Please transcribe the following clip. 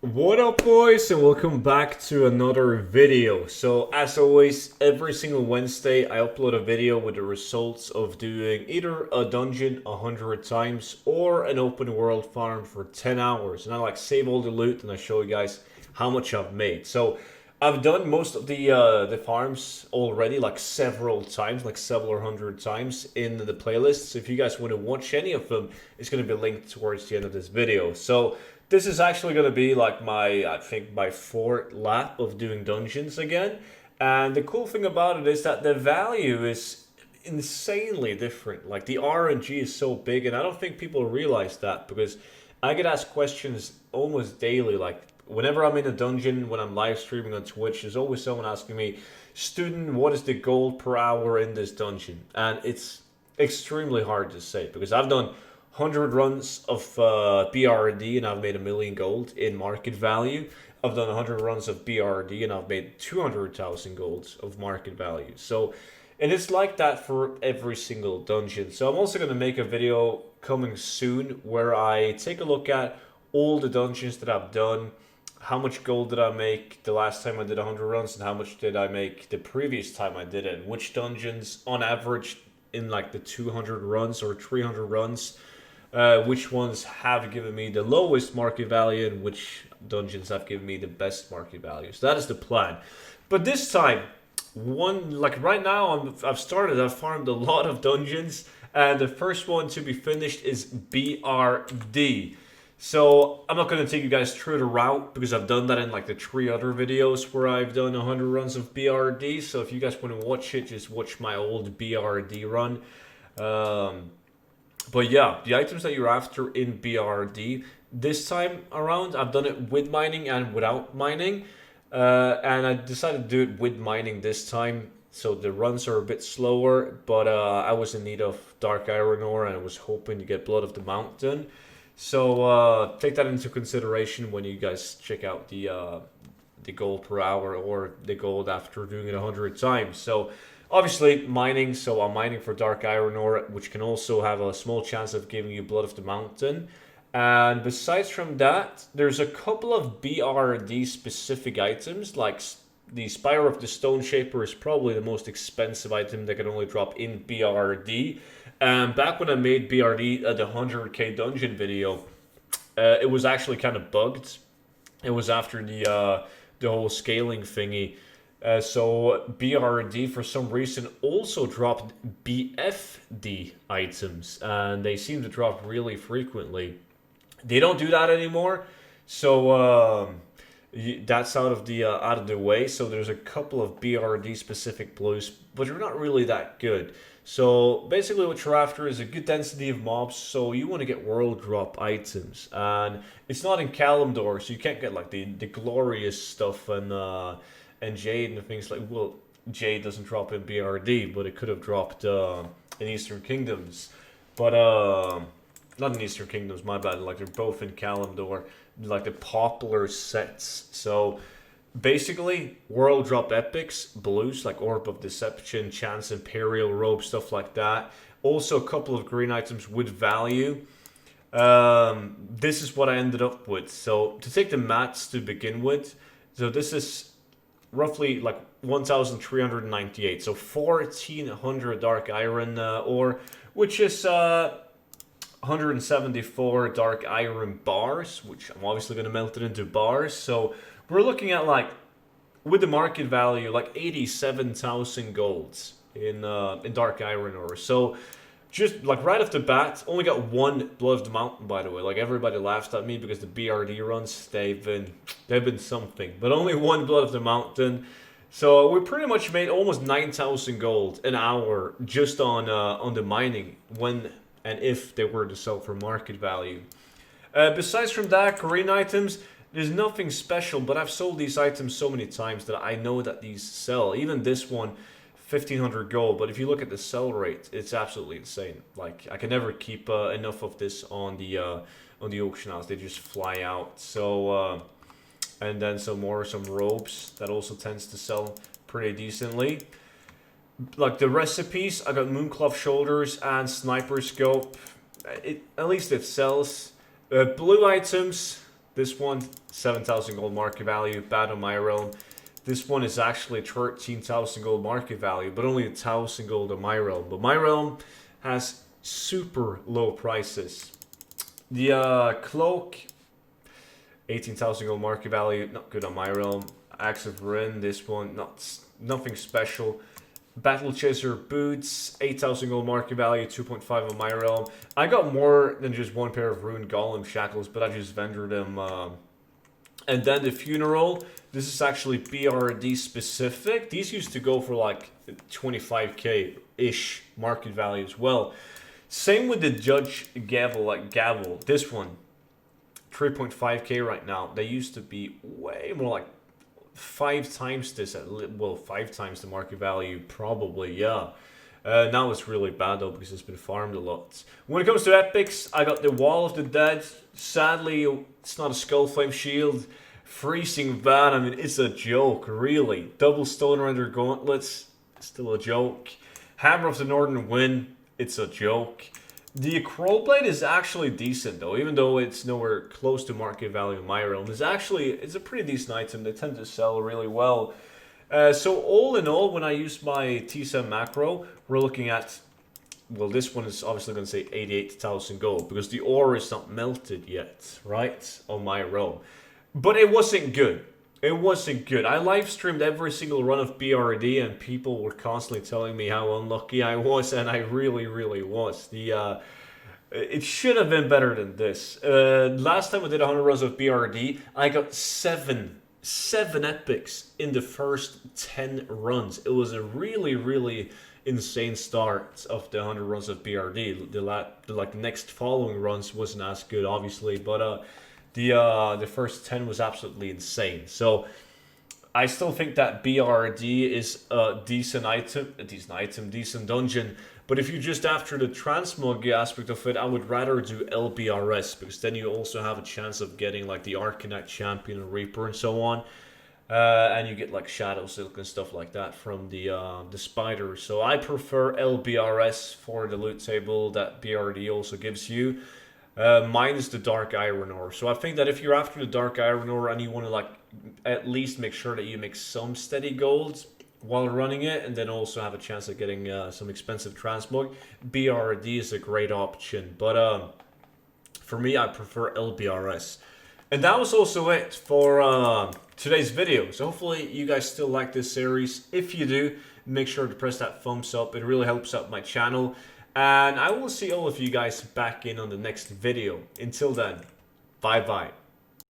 What up, boys, and welcome back to another video. So as always, every single Wednesday I upload a video with the results of doing either a dungeon 100 times or an open world farm for 10 hours, and I save all the loot and I show you guys how much I've made. So I've done most of the farms already, several times, several hundred times in the playlist. So if you guys want to watch any of them, it's going to be linked towards the end of this video. So this is actually going to be I think my fourth lap of doing dungeons again. And the cool thing about it is that the value is insanely different. Like the RNG is so big, and I don't think people realize that because I get asked questions almost daily. Like whenever I'm in a dungeon, when I'm live streaming on Twitch, there's always someone asking me, "Student, what is the gold per hour in this dungeon?" And it's extremely hard to say because I've done 100 runs of BRD and I've made 1,000,000 gold in market value. I've done 100 runs of BRD and I've made 200,000 golds of market value. So, and it's like that for every single dungeon. So I'm also going to make a video coming soon where I take a look at all the dungeons that I've done, how much gold did I make the last time I did 100 runs, and how much did I make the previous time I did it, which dungeons on average in the 200 runs or 300 runs, which ones have given me the lowest market value and which dungeons have given me the best market value. So that is the plan. But this time, right now, I've farmed a lot of dungeons, and the first one to be finished is BRD. So I'm not going to take you guys through the route because I've done that in the 3 other videos where I've done 100 runs of BRD. So if you guys want to watch it, just watch my old BRD run. But yeah, the items that you're after in BRD, this time around, I've done it with mining and without mining. And I decided to do it with mining this time. So the runs are a bit slower, but I was in need of dark iron ore and I was hoping to get Blood of the Mountain. So take that into consideration when you guys check out the gold per hour or the gold after doing it 100 times. So obviously mining, so I'm mining for dark iron ore, which can also have a small chance of giving you Blood of the Mountain. And besides from that, there's a couple of BRD specific items, like the Spire of the Stone Shaper is probably the most expensive item that can only drop in BRD. And back when I made BRD the 100k dungeon video, it was actually kind of bugged. It was after the whole scaling thingy. So BRD for some reason also dropped BFD items, and they seem to drop really frequently. They don't do that anymore, so that's out of the way. So there's a couple of BRD specific blues, but they're not really that good. So basically what you're after is a good density of mobs, so you want to get world drop items. And it's not in Kalimdor, so you can't get the glorious stuff and Jade and things well, Jade doesn't drop in BRD, but it could have dropped in Eastern Kingdoms. But not in Eastern Kingdoms, my bad. They're both in Kalimdor, the popular sets. So basically, world drop epics, blues like Orb of Deception, Chance Imperial Robe, stuff like that. Also, a couple of green items with value. This is what I ended up with. So to take the mats to begin with, so this is roughly 1,398. So 1,400 dark iron ore, which is 174 dark iron bars, which I'm obviously going to melt it into bars. So we're looking at with the market value 87,000 golds in dark iron ore. So just right off the bat, only got one Blood of the Mountain, by the way. Everybody laughs at me because the BRD runs they've been something, but only one Blood of the Mountain. So we pretty much made almost 9,000 gold an hour just on the mining when and if they were to sell for market value. Besides from that, green items, there's nothing special, but I've sold these items so many times that I know that these sell. Even this one, 1,500 gold, but if you look at the sell rate, it's absolutely insane. I can never keep enough of this on the auction house. They just fly out. So and then some robes that also tends to sell pretty decently. The recipes, I got Mooncloth Shoulders and Sniper Scope. At least it sells. Blue items, This one, 7,000 gold market value, bad on my realm. This one is actually 13,000 gold market value, but only 1,000 gold on my realm. But my realm has super low prices. The cloak, 18,000 gold market value, not good on my realm. Axe of Rin, this one, nothing special. Battle Chaser boots, 8,000 gold market value, 2.5 on my realm. I got more than just one pair of Rune Golem shackles, but I just vendored them. And then the Funeral, this is actually BRD specific. These used to go for like 25k-ish market value as well. Same with the Judge Gavel, this one, 3.5k right now. They used to be way more like 5 times this, well, 5 times the market value, probably, yeah. Now it's really bad though, because it's been farmed a lot. When it comes to epics, I got the Wall of the Dead. Sadly, it's not a Skullflame Shield. Freezing Van, I mean, it's a joke, really. Double Stone Render Gauntlets, still a joke. Hammer of the Northern Wind, it's a joke. The Crowblade is actually decent though, even though it's nowhere close to market value in my realm. It's a pretty decent item. They tend to sell really well. So all in all, when I use my T7 macro, we're looking at, well, this one is obviously going to say 88,000 gold because the ore is not melted yet, right, on my realm. But it wasn't good. It wasn't good. I live streamed every single run of BRD and people were constantly telling me how unlucky I was, and I really, really was. It should have been better than this. Last time I did 100 runs of BRD, I got 7 epics in the first 10 runs. It was a really, really insane start of the 100 runs of BRD. The next following runs wasn't as good, obviously, but the first 10 was absolutely insane. So I still think that BRD is a decent decent dungeon. But if you're just after the transmog aspect of it, I would rather do LBRS, because then you also have a chance of getting like the Arcanite Champion and Reaper and so on. And you get like Shadow Silk and stuff like that from the Spider. So I prefer LBRS for the loot table that BRD also gives you. Minus the Dark Iron Ore. So I think that if you're after the Dark Iron Ore and you want to like at least make sure that you make some steady gold while running it, and then also have a chance of getting some expensive transmog, BRD is a great option. But for me, I prefer LBRS. And that was also it for today's video. So hopefully you guys still like this series. If you do, make sure to press that thumbs up. It really helps out my channel. And I will see all of you guys back in on the next video. Until then, bye bye.